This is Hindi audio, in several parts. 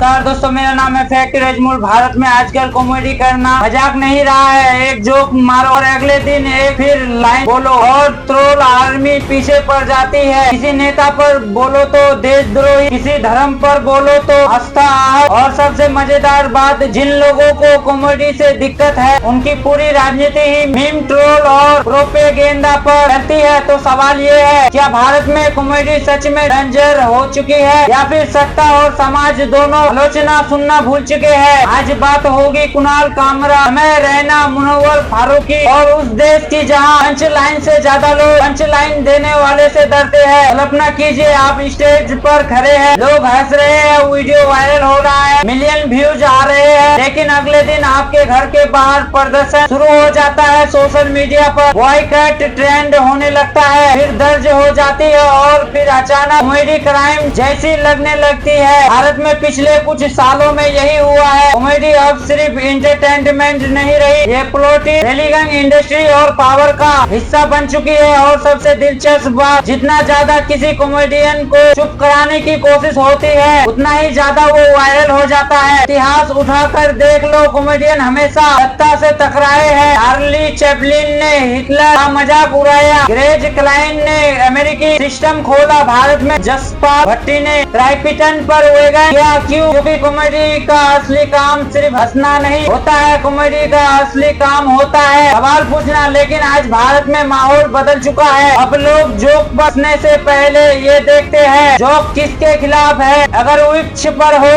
नमस्कार दोस्तों, मेरा नाम है फैक्ट रजमूल। भारत में आजकल कॉमेडी करना मजाक नहीं रहा है। एक जोक मारो और अगले दिन एक फिर लाइन बोलो और ट्रोल आर्मी पीछे पड़ जाती है। किसी नेता पर बोलो तो देशद्रोही, किसी धर्म पर बोलो तो आस्था आहत। और सबसे मजेदार बात, जिन लोगों को कॉमेडी से दिक्कत है उनकी पूरी राजनीति ही मीम, ट्रोल और प्रोपेगेंडा पर चलती है। तो सवाल ये है, क्या भारत में कॉमेडी सच में डेंजर हो चुकी है या फिर सत्ता और समाज दोनों आलोचना सुनना भूल चुके हैं? आज बात होगी कुणाल कामरा, समय रैना, मुनव्वर फारूकी और उस देश की जहां पंच लाइन से ज्यादा लोग पंच लाइन देने वाले से डरते हैं। कल्पना कीजिए, आप स्टेज पर खड़े हैं, लोग हंस रहे हैं, वीडियो वायरल हो रहा है, मिलियन व्यूज आ रहे हैं, लेकिन अगले दिन आपके घर के बाहर प्रदर्शन शुरू हो जाता है। सोशल मीडिया पर बॉयकॉट ट्रेंड होने लगता है, फिर दर्ज हो जाती है और फिर अचानक कॉमेडी क्राइम जैसी लगने लगती है। भारत में पिछले कुछ सालों में यही हुआ है। कॉमेडी अब सिर्फ एंटरटेनमेंट नहीं रही, ये पॉलिटिक्स, रिलीजन, इंडस्ट्री और पावर का हिस्सा बन चुकी है। और सबसे दिलचस्प बात, जितना ज्यादा किसी कॉमेडियन को चुप कराने की कोशिश होती है उतना ही ज्यादा वो वायरल हो जाता है। इतिहास उठाकर देख लो, कॉमेडियन हमेशा सत्ता से टकराए हैं। चार्ली चैपलिन ने हिटलर का मजाक उड़ाया, ग्रेज क्लाइन ने अमेरिकी सिस्टम खोला, भारत में जसपाल भट्टी ने ट्राइपिटन पर किया। क्यों? क्योंकि कॉमेडी का असली काम सिर्फ हंसना नहीं होता है, कॉमेडी का असली काम होता है सवाल पूछना। लेकिन आज भारत में माहौल बदल चुका है। अब लोग जोक बसने से पहले ये देखते हैं जोक किसके खिलाफ है। अगर विपक्ष पर हो,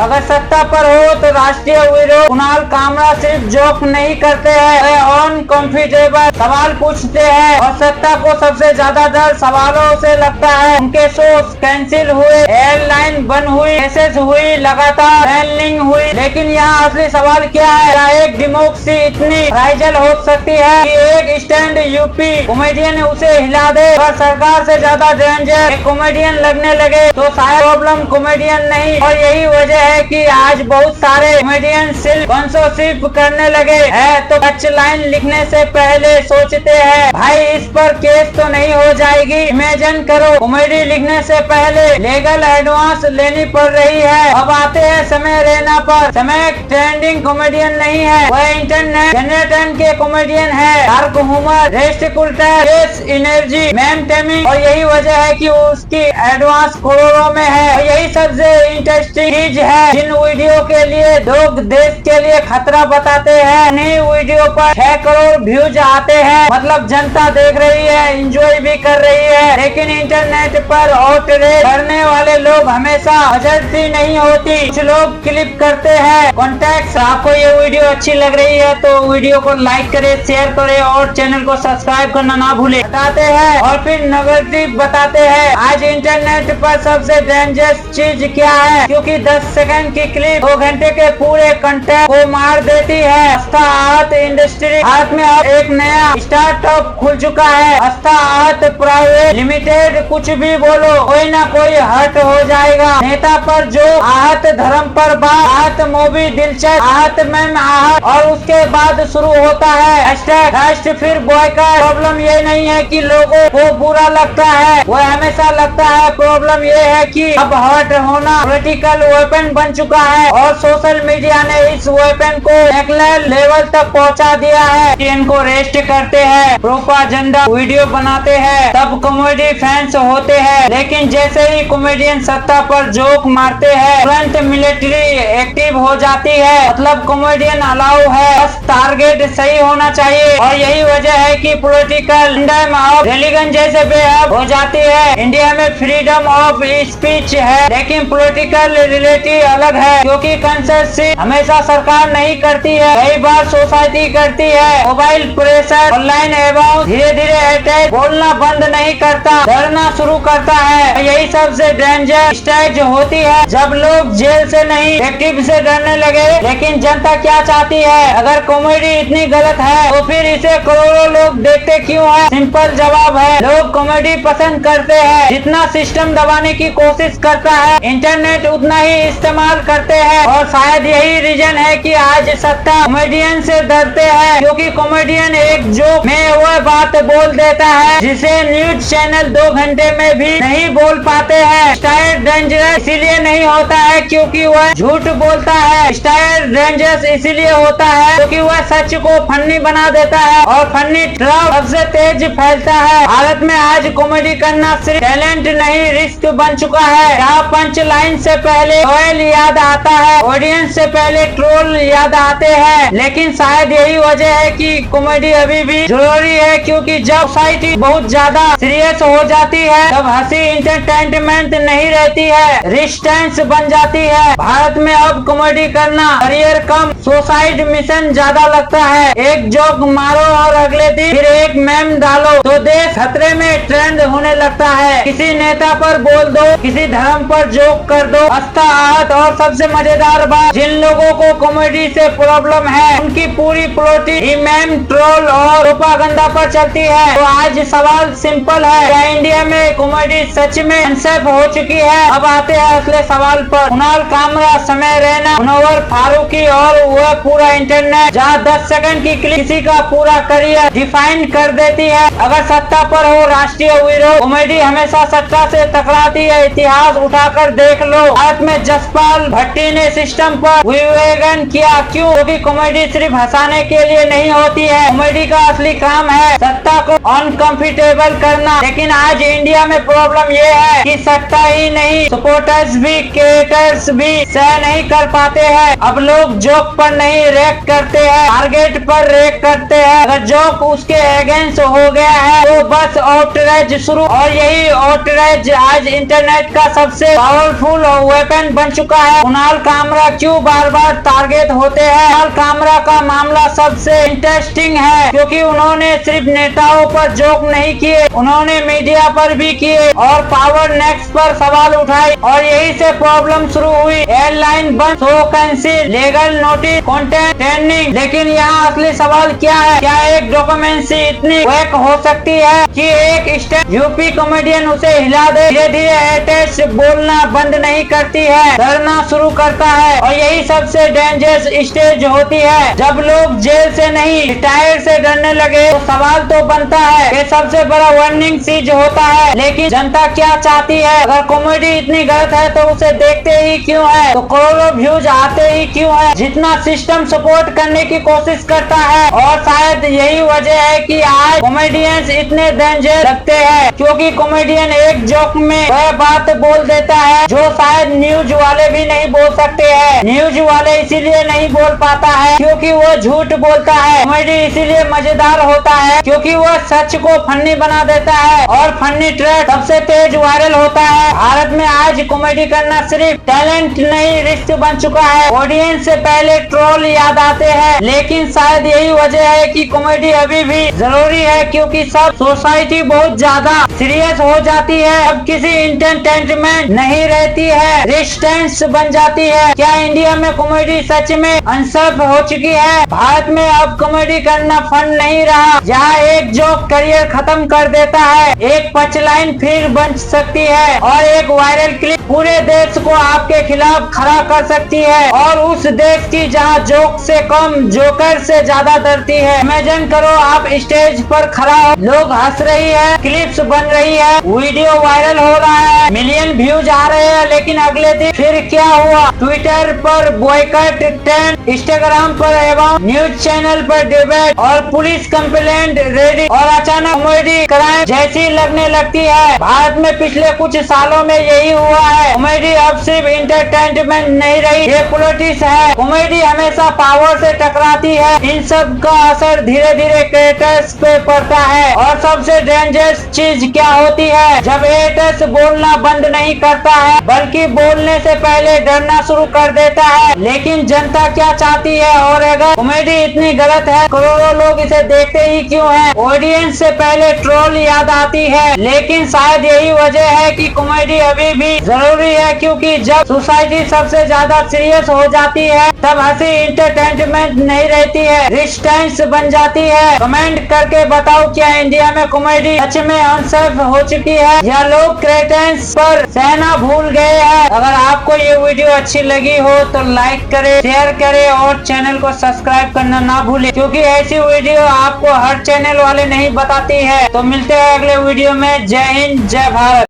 अगर सत्ता पर हो तो राष्ट्रीय विरोध। कुणाल कामरा सिर्फ जोक नहीं करते हैं, अनकंफर्टेबल सवाल पूछते हैं और सत्ता को सबसे ज्यादा डर सवालों से लगता है। उनके शो कैंसिल हुए, एयरलाइन बंद हुई, केसेस हुई, लगातार ट्रेंडिंग हुई। लेकिन यहाँ असली सवाल क्या है? क्या एक डेमोक्रेसी इतनी फ्राइजल हो सकती है कि एक स्टैंड यूपी कॉमेडियन उसे हिला दे? अगर सरकार से ज्यादा डेंजर एक कॉमेडियन लगने लगे तो शायद प्रॉब्लम कॉमेडियन नहीं, और यही वजह है कि आज बहुत सारे कॉमेडियन सिर्फ स्पॉन्सरशिप करने लगे हैं तो टच लाइन लिखने से पहले सोचते हैं भाई इस पर केस तो नहीं हो जाएगी। इमेजिन करो, कॉमेडी लिखने से पहले लीगल एडवांस लेनी पड़ रही है। अब आते हैं समय रैना पर। समय ट्रेंडिंग कॉमेडियन नहीं है, वह इंटरनेट जनरेटर के कॉमेडियन है। डार्क ह्यूमर, रेस्टिकुलर, एनर्जी, मैम टेमिंग, और यही वजह है कि उसकी एडवांस करोड़ों में है। और यही सबसे इंटरेस्टिंग चीज है, जिन वीडियो के लिए लोग देश के लिए खतरा बताते हैं उन्हीं वीडियो पर 6 करोड़ व्यूज आते हैं। मतलब जनता देख रही है, एंजॉय भी कर रही है। लेकिन इंटरनेट पर आउटरीच करने वाले लोग हमेशा मजरती नहीं होती। कुछ लोग क्लिप करते हैं कॉन्टेक्ट। आपको ये वीडियो अच्छी लग रही है तो वीडियो को लाइक करें, शेयर करें और चैनल को सब्सक्राइब करना ना भूले। बताते हैं और फिर नेगेटिव बताते हैं। आज इंटरनेट पर सबसे डेंजरस चीज क्या है? क्योंकि 10 सेकंड की क्लिप 2 घंटे के पूरे कंटेंट को मार देती है। आस्था आहत इंडस्ट्री, भारत में अब एक नया स्टार्टअप खुल चुका है, आस्था आहत प्राइवेट लिमिटेड। कुछ भी बोलो, कोई ना कोई हट हो जाएगा। नेता पर जो आहत, धर्म पर बात, आहत मूवी दिलचस्प, आहत मैम आहत, और उसके बाद शुरू होता है हैशटैग फिर बॉयकॉट। प्रॉब्लम ये नहीं है कि लोगों को बुरा लगता है, वो हमेशा लगता है। प्रॉब्लम ये है कि अब हर्ट होना पॉलिटिकल वेपन बन चुका है और सोशल मीडिया ने इस वेपन को नेक्स्ट लेवल तक पहुंचा दिया है। इनको रेस्ट करते हैं, प्रोपागेंडा वीडियो बनाते हैं, तब कॉमेडी फैंस होते हैं। लेकिन जैसे ही कॉमेडियन सत्ता पर जोक मारते हैं तुरंत मिलिट्री एक्टिव हो जाती है। मतलब कॉमेडियन अलाउ है, बस टारगेट सही होना चाहिए। और यही वजह है कि पॉलिटिकल फ्रीडम ऑफ रिलीजन जैसे बेहद हो जाती है। इंडिया में फ्रीडम ऑफ स्पीच है लेकिन पॉलिटिकल रियलिटी अलग है, क्योंकि कंसेंसस हमेशा सरकार नहीं करती है, कई बार सोसाइटी करती है। मोबाइल प्रेशर, ऑनलाइन एवं धीरे धीरे अटैक, बोलना बंद नहीं करता, डरना शुरू करता है। यही सबसे डेंजर स्टेज होती है जब लोग जेल से नहीं एक्टिव से डरने लगे। लेकिन जनता क्या चाहती है? अगर कॉमेडी इतनी गलत है तो फिर इसे करोड़ों लोग देखते क्यों है? सिंपल जवाब है, लोग कॉमेडी पसंद करते हैं। जितना सिस्टम दबाने की कोशिश करता है इंटरनेट उतना ही इस्तेमाल करते हैं। और शायद यही रीजन है कि आज सत्ता कॉमेडियन से डरते हैं, क्योंकि कॉमेडियन एक जोक में वह बात बोल देता है जिसे न्यूज चैनल 2 घंटे में भी नहीं बोल पाते हैं। स्टाइल डेंजरस इसीलिए नहीं होता है क्योंकि वह झूठ बोलता है, स्टाइल डेंजरस इसीलिए होता है क्योंकि वह सच को फनी बना देता है और फनी ट्रक सबसे तेज फैलता है। भारत में आज कॉमेडी करना सिर्फ टैलेंट नहीं रिस्क बन चुका है। यहाँ पंच लाइन से पहले रॉयल याद आता है, ऑडियंस से पहले ट्रोल याद आते हैं। लेकिन शायद यही वजह है कि कॉमेडी अभी भी जरूरी है, क्योंकि जब सोसाइटी बहुत ज्यादा सीरियस हो जाती है तब हंसी इंटरटेनमेंट नहीं रहती है, रिस्टेंस बन जाती है। भारत में अब कॉमेडी करना करियर कम सुसाइड मिशन ज्यादा लगता है। एक जोक मारो और अगले दिन फिर एक मेम डालो तो देश खतरे में ट्रेंड होने लगता है। किसी नेता पर बोल दो, किसी धर्म पर जोक कर दो, हंसता आहत। और सबसे मजेदार बात, जिन लोगों को कॉमेडी से प्रॉब्लम है उनकी पूरी प्लॉटिंग मेम ट्रोल और प्रोपागंडा पर चलती है। तो आज सवाल सिंपल है, क्या इंडिया में कॉमेडी सच में अनसेफ हो चुकी है? अब आते हैं असले सवाल पर। कुणाल कामरा, समय रैना, मुनव्वर फारूकी और वह पूरा इंटरनेट, जहाँ 10 सेकंड की क्लिप किसी का पूरा करियर डिफाइन कर देती है। अगर सत्ता पर हो राष्ट्रीय विरोध, कॉमेडी हमेशा सत्ता से टकराती है। इतिहास उठाकर देख लो, भारत में जसपाल भट्टी ने सिस्टम पर विवेचन किया, क्यों? क्योंकि कॉमेडी सिर्फ हंसाने के लिए नहीं होती है, कॉमेडी का असली काम है सत्ता को अनकंफर्टेबल करना। लेकिन आज इंडिया में प्रॉब्लम ये है कि सत्ता ही नहीं, सपोर्टर्स भी, क्रिएटर्स भी सह नहीं कर पाते हैं। अब लोग जोक पर नहीं रिएक्ट करते हैं, टारगेट पर रिएक्ट करते हैं। अगर जोक उसके अगेंस्ट हो गया है तो बस आउटरेज शुरू, और यही आउटरेज आज इंटरनेट का सबसे पावरफुल वेपन बन चुका है। कुणाल कामरा क्यों बार बार टारगेट होते हैं? कुणाल कामरा का मामला सबसे इंटरेस्टिंग है क्योंकि उन्होंने सिर्फ नेताओं पर जोक नहीं किए, उन्होंने मीडिया पर भी किए और पावर नेक्स्ट पर सवाल उठाए, और यही से प्रॉब्लम शुरू हुई। एयरलाइन बंद, show cancel, legal notice, content trending. लेकिन यहाँ असली सवाल क्या है? क्या एक डॉक्यूमेंट्री इतनी वेक हो सकती है कि एक स्टैंड यूपी कॉमेडियन उसे हिला दे? धीरे धीरे एटेस्ट बोलना बंद नहीं करती है, डरना शुरू करता है, और यही सबसे डेंजरस स्टेज होती है। जब लोग जेल से नहीं रिटायर से डरने लगे तो सवाल तो बनता है, ये सबसे बड़ा वार्निंग चीज होता है। लेकिन जनता क्या चाहती है? अगर कॉमेडी इतनी गलत है तो उसे देखते ही क्यों है? तो करोड़ों व्यूज आते ही क्यों है? जितना सिस्टम सपोर्ट करने की कोशिश करता है। और शायद यही वजह है कि आज कॉमेडियंस इतने डेंजर लगते हैं, क्योंकि कॉमेडियन एक जोक में वह बात बोल देता है जो शायद न्यूज वाले भी नहीं बोल सकते हैं। न्यूज वाले इसीलिए नहीं बोल पाता है क्योंकि वो झूठ बोलता है। कॉमेडी इसीलिए मजेदार होता है क्योंकि वो सच को फनी बना देता है, और फनी ट्रेंड सबसे तेज वायरल होता है। भारत में आज कॉमेडी करना सिर्फ टैलेंट नहीं रिस्क बन चुका है। ऑडियंस से पहले ट्रोल याद आते हैं। लेकिन शायद यही वजह है कि कॉमेडी अभी भी जरूरी है, क्योंकि सब सोसाइटी बहुत ज्यादा सीरियस हो जाती है। अब किसी इंटरटेनमेंट नहीं रहती है, रिस्टेंस बन जाती है। क्या इंडिया में कॉमेडी सच में अनसेफ हो चुकी है? भारत में अब कॉमेडी करना फन नहीं रहा, जहाँ एक जोक करियर खत्म कर देता है, एक पंच लाइन फिर बन सकती है, और एक वायरल क्लिप पूरे देश को आपके खिलाफ खड़ा कर सकती है। और उस देश की जहाँ जोक से कम जोकर से ज्यादा डरती है। इमेजिन करो आप स्टेज पर खड़ा हो, लोग हंस रही है, क्लिप्स बन रही है, वीडियो वायरल हो रहा है, मिलियन व्यूज आ रहे हैं, लेकिन अगले दिन फिर क्या हुआ? ट्विटर पर बॉयकॉट ट्रेंड, इंस्टाग्राम पर एवं न्यूज चैनल पर डिबेट और पुलिस कंप्लेंट रेडी, और अचानक कॉमेडी क्राइम जैसी लगने लगती है। भारत में पिछले कुछ सालों में यही हुआ है। कॉमेडी अब सिर्फ इंटरटेनमेंट नहीं रही, ये पॉलिटिक्स है। कॉमेडी हमेशा पावर से टकराती है। इन सब का असर धीरे धीरे क्रिएटर्स पे पड़ता है। और सबसे डेंजरस चीज क्या होती है? जब क्रिएटर्स बोलना बंद नहीं करता है बल्कि बोलने से पहले डरना शुरू कर देता है। लेकिन जनता क्या चाहती है? और अगर कॉमेडी इतनी गलत है, करोड़ों लोग इसे देखते ही क्यों हैं? ऑडियंस से पहले ट्रोल याद आती है। लेकिन शायद यही वजह है कि कॉमेडी अभी भी जरूरी है, क्योंकि जब सोसाइटी सबसे ज्यादा सीरियस हो जाती है तब हंसी इंटरटेनमेंट नहीं रहती है, रिस्टेंस बन जाती है। कमेंट करके बताओ, क्या इंडिया में कॉमेडी सच में अनसेफ हो चुकी है या लोग क्रिएटर्स पर सहना भूल गए हैं? अगर आपको ये वीडियो अच्छी लगी हो तो लाइक करे, शेयर करे और चैनल को सब्सक्राइब करना ना भूले, क्योंकि ऐसी वीडियो आपको हर चैनल वाले नहीं बताती है। तो मिलते हैं अगले वीडियो में। जय हिंद, जय भारत।